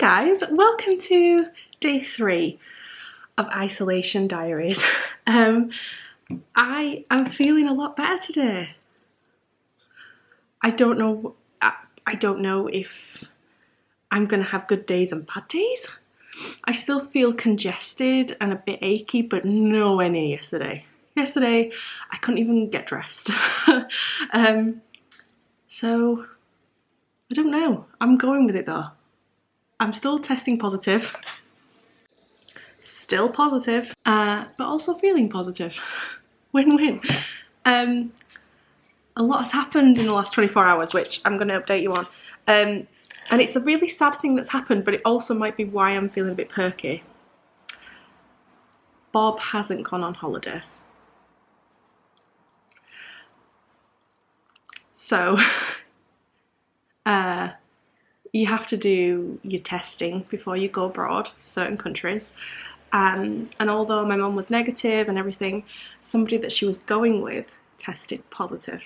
guys, welcome to day 3 of Isolation Diaries. I am feeling a lot better today. I don't know if I'm gonna have good days and bad days. I still feel congested and a bit achy, but nowhere near yesterday. Yesterday, I couldn't even get dressed. So I don't know. I'm going with it though. I'm still testing positive, still positive, but also feeling positive. Win-win. A lot has happened in the last 24 hours, which I'm going to update you on. And it's a really sad thing that's happened, but it also might be why I'm feeling a bit perky. Bob hasn't gone on holiday. So, you have to do your testing before you go abroad, certain countries. And although my mum was negative and everything, somebody that she was going with tested positive.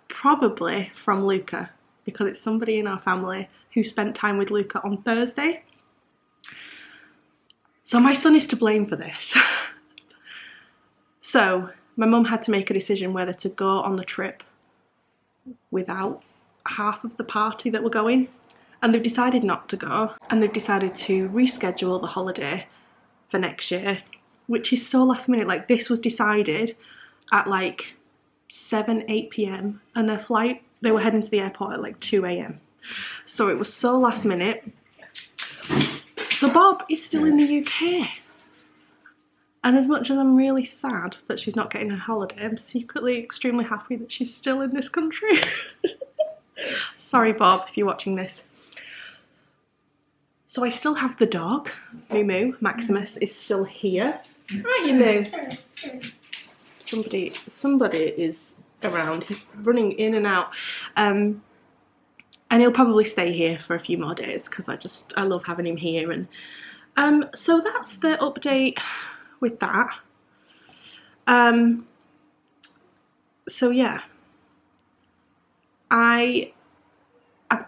Probably from Luca, because it's somebody in our family who spent time with Luca on Thursday. So my son is to blame for this. So my mum had to make a decision whether to go on the trip without half of the party that were going. And they've decided not to go, and they've decided to reschedule the holiday for next year, which is so last minute. Like, this was decided at like 8 p.m. and their flight, they were heading to the airport at like 2 a.m. So it was so last minute. So Bob is still in the UK. And as much as I'm really sad that she's not getting her holiday, I'm secretly extremely happy that she's still in this country. Sorry Bob, if you're watching this. So I still have the dog, Moo. Maximus is still here. Right, you know. Somebody is around. He's running in and out. And he'll probably stay here for a few more days because I love having him here. And so that's the update with that. So yeah. I've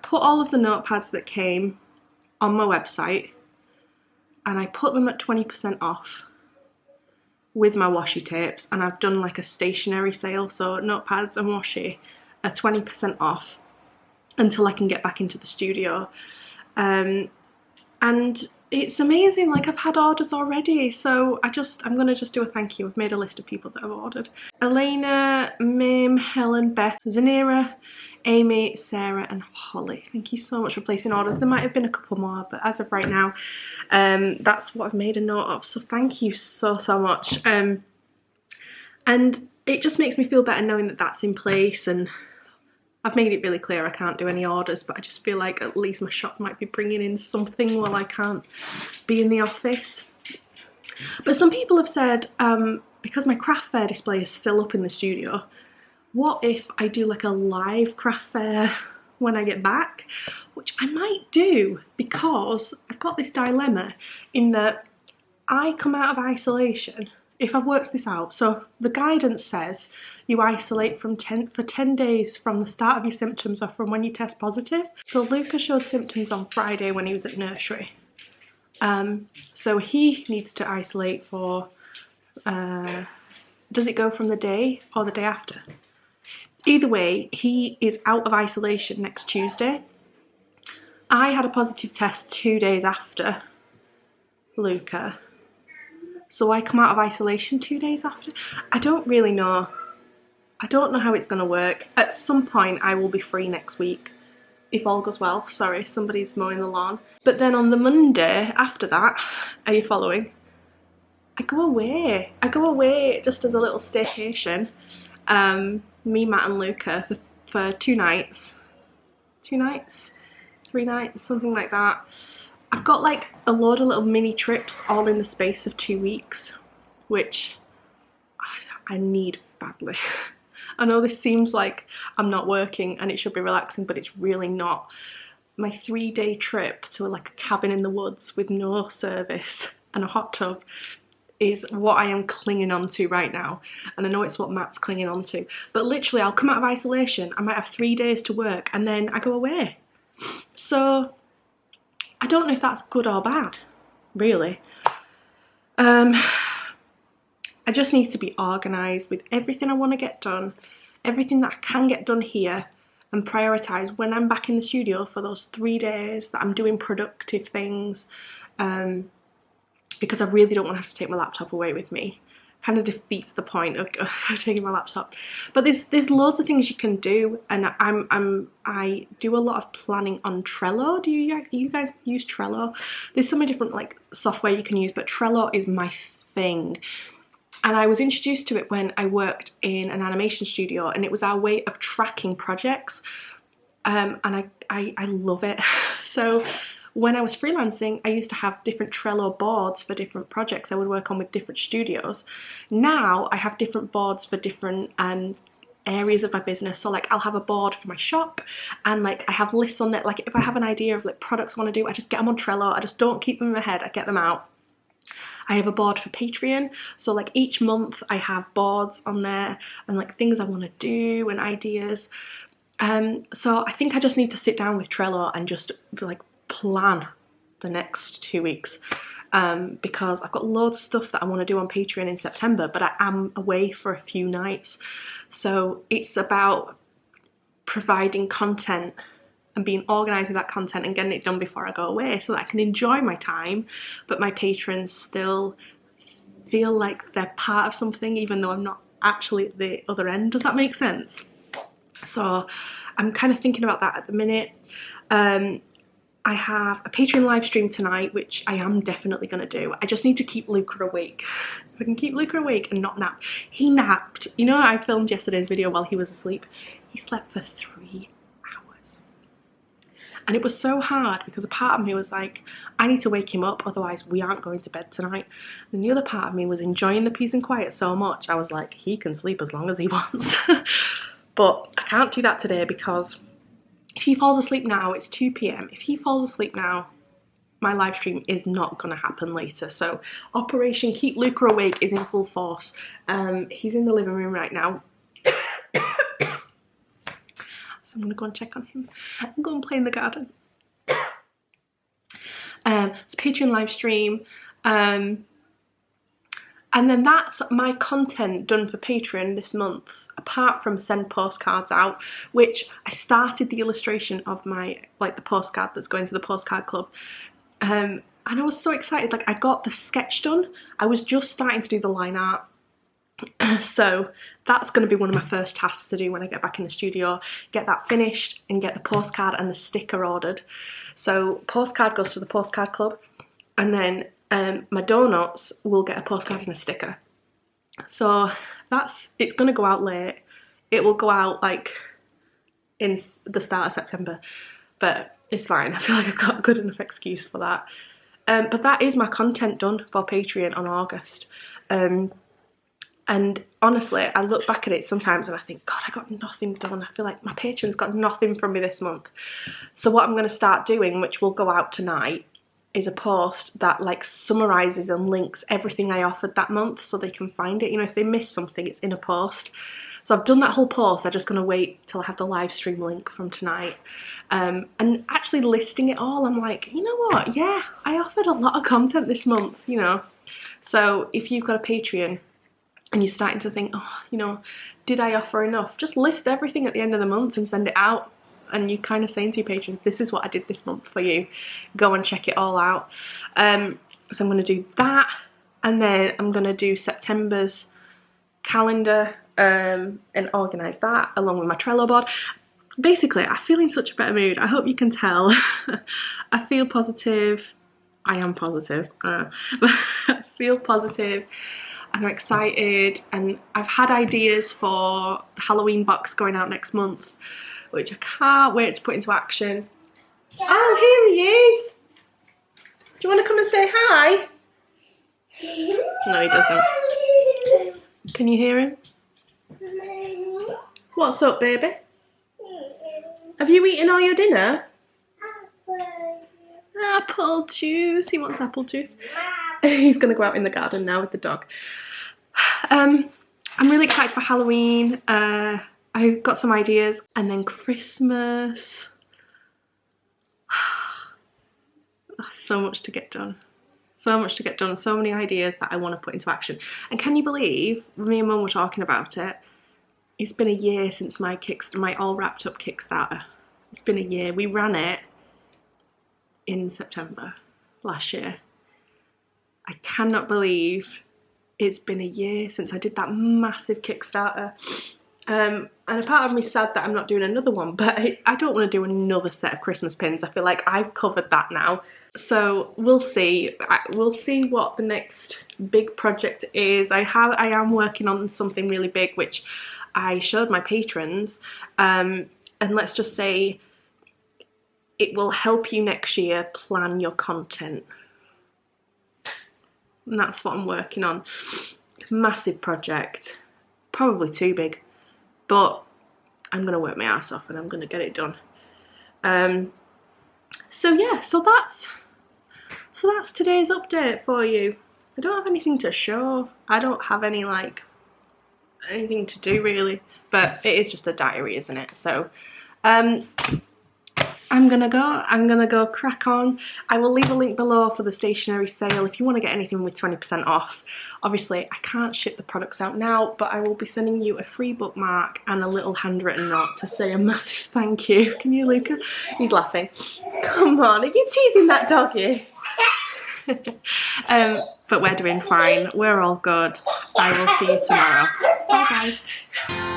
put all of the notepads that came on my website, and I put them at 20% off with my washi tapes, and I've done like a stationary sale, so notepads and washi are 20% off until I can get back into the studio. And it's amazing, like I've had orders already, so I'm gonna just do a thank you. I've made a list of people that have ordered. Elena, Mim, Helen, Beth, Zanira, Amy, Sarah and Holly. Thank you so much for placing orders. There might have been a couple more, but as of right now, that's what I've made a note of. So thank you so much. And it just makes me feel better knowing that that's in place, and I've made it really clear I can't do any orders, but I just feel like at least my shop might be bringing in something while I can't be in the office. But some people have said, because my craft fair display is still up in the studio, what if I do like a live craft fair when I get back? Which I might do, because I've got this dilemma in that I come out of isolation, if I've worked this out. So the guidance says you isolate for 10 days from the start of your symptoms or from when you test positive. So Luca showed symptoms on Friday when he was at nursery. So he needs to isolate for, does it go from the day or the day after? Either way, he is out of isolation next Tuesday. I had a positive test 2 days after Luca. So I come out of isolation 2 days after. I don't really know. I don't know how it's going to work. At some point I will be free next week, if all goes well. Sorry, somebody's mowing the lawn. But then on the Monday after that, are you following? I go away. I go away just as a little staycation. Me, Matt and Luca for 2 nights. 2 nights? 3 nights? Something like that. I've got like a load of little mini trips all in the space of 2 weeks, which I need badly. I know this seems like I'm not working and it should be relaxing, but it's really not. My 3-day trip to like a cabin in the woods with no service and a hot tub is what I am clinging on to right now. And I know it's what Matt's clinging on to. But literally, I'll come out of isolation, I might have 3 days to work, and then I go away. So I don't know if that's good or bad, really. I just need to be organised with everything I want to get done, everything that I can get done here, and prioritise when I'm back in the studio for those 3 days that I'm doing productive things, because I really don't want to have to take my laptop away with me. Kind of defeats the point of taking my laptop. But there's loads of things you can do, and I do a lot of planning on Trello. Do you guys use Trello? There's so many different like software you can use, but Trello is my thing. And I was introduced to it when I worked in an animation studio, and it was our way of tracking projects, and I love it. So when I was freelancing, I used to have different Trello boards for different projects I would work on with different studios. Now I have different boards for different areas of my business. So like I'll have a board for my shop, and like I have lists on it. Like if I have an idea of like products I want to do, I just get them on Trello. I just don't keep them in my head, I get them out. I have a board for Patreon, so like each month I have boards on there and like things I want to do and ideas. So I think I just need to sit down with Trello and just like plan the next 2 weeks, because I've got loads of stuff that I want to do on Patreon in September, but I am away for a few nights. So it's about providing content and being organised with that content and getting it done before I go away so that I can enjoy my time, but my patrons still feel like they're part of something even though I'm not actually at the other end. Does that make sense? So I'm kind of thinking about that at the minute. I have a Patreon live stream tonight, which I am definitely going to do. I just need to keep Luca awake. If I can keep Luca awake and not nap. He napped. You know, I filmed yesterday's video while he was asleep. He slept for 3 hours. And it was so hard because a part of me was like, I need to wake him up, otherwise we aren't going to bed tonight. And the other part of me was enjoying the peace and quiet so much. I was like, he can sleep as long as he wants. But I can't do that today because if he falls asleep now, it's 2 p.m. If he falls asleep now, my live stream is not going to happen later. So Operation Keep Luca Awake is in full force. He's in the living room right now. So I'm going to go and check on him and go and play in the garden. It's a Patreon live stream. And then that's my content done for Patreon this month, apart from send postcards out, which I started the illustration of my, like the postcard that's going to the postcard club. And I was so excited, like I got the sketch done. I was just starting to do the line art. So that's going to be one of my first tasks to do when I get back in the studio, get that finished and get the postcard and the sticker ordered. So postcard goes to the postcard club, and then my donuts will get a postcard and a sticker. So it's going to go out late. It will go out like in the start of September, but it's fine. I feel like I've got a good enough excuse for that. But that is my content done for Patreon on August. And honestly, I look back at it sometimes and I think, God, I got nothing done. I feel like my patrons got nothing from me this month. So what I'm going to start doing, which will go out tonight, is a post that like summarises and links everything I offered that month so they can find it. You know, if they miss something, it's in a post. So I've done that whole post. I'm just going to wait till I have the live stream link from tonight. And actually listing it all, I'm like, you know what? Yeah, I offered a lot of content this month, you know. So if you've got a Patreon and you're starting to think, oh, you know, did I offer enough? Just list everything at the end of the month and send it out. And you're kind of saying to your patrons, this is what I did this month for you. Go and check it all out. So I'm going to do that. And then I'm going to do September's calendar and organise that along with my Trello board. Basically, I feel in such a better mood. I hope you can tell. I feel positive. I am positive. But I feel positive. I'm excited. And I've had ideas for the Halloween box going out next month, which I can't wait to put into action. Oh, here he is. Do you want to come and say hi? No, he doesn't. Can you hear him? What's up, baby? Have you eaten all your dinner? Apple juice. He wants apple juice. He's going to go out in the garden now with the dog. I'm really excited for Halloween. I've got some ideas, and then Christmas. So much to get done. So much to get done. So many ideas that I want to put into action. And can you believe, me and Mum were talking about it, it's been a year since my all wrapped up Kickstarter. It's been a year. We ran it in September last year. I cannot believe it's been a year since I did that massive Kickstarter. And a part of me is sad that I'm not doing another one, but I don't want to do another set of Christmas pins. I feel like I've covered that now. So we'll see. We'll see what the next big project is. I am working on something really big, which I showed my patrons. And let's just say it will help you next year plan your content. And that's what I'm working on. Massive project. Probably too big. But I'm going to work my ass off and I'm going to get it done. So yeah, so that's today's update for you. I don't have anything to show. I don't have any anything to do really, but it is just a diary, isn't it? So I'm gonna go crack on. I will leave a link below for the stationery sale if you want to get anything with 20% off. Obviously I can't ship the products out now, but I will be sending you a free bookmark and a little handwritten note to say a massive thank you. Can you, Luca? He's laughing. Come on, are you teasing that doggy? But we're doing fine. We're all good. I will see you tomorrow. Bye guys.